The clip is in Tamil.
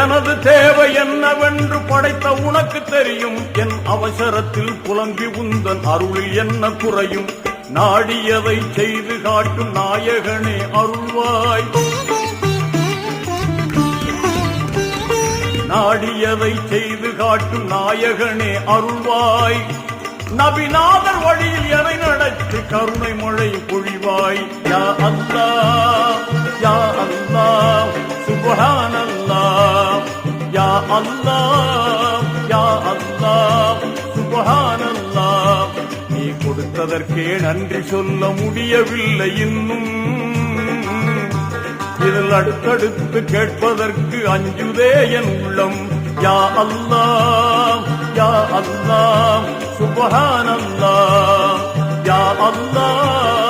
எனது தேவை என்னவென்று படைத்த உனக்கு தெரியும். என் அவசரத்தில் புலம்பி உந்தன் அருளில் என்ன குறையும். நாடியதை செய்து காட்டும் நாயகனே அருள்வாய். நாடியதை செய்து காட்டும் நாயகனே அருள்வாய். நபிநாதர் வழியில் எனை நடத்தி கருணை மழை பொழிவாய். யா அல்லாஹ் யா அல்லாஹ் சுப்ஹானல்லாஹ். யா அல்லாஹ் யா அல்லாஹ் சுப்ஹானல்லாஹ். நீ கொடுத்ததற்கே நன்றி சொல்ல முடியவில்லை இன்னும். இதில் அடுத்தடுத்து கேட்பதற்கு அஞ்சுதே என் உள்ளம். யா அல்லாஹ் யா அல்லாஹ் சுப்ஹானல்லாஹ். யா அல்லாஹ்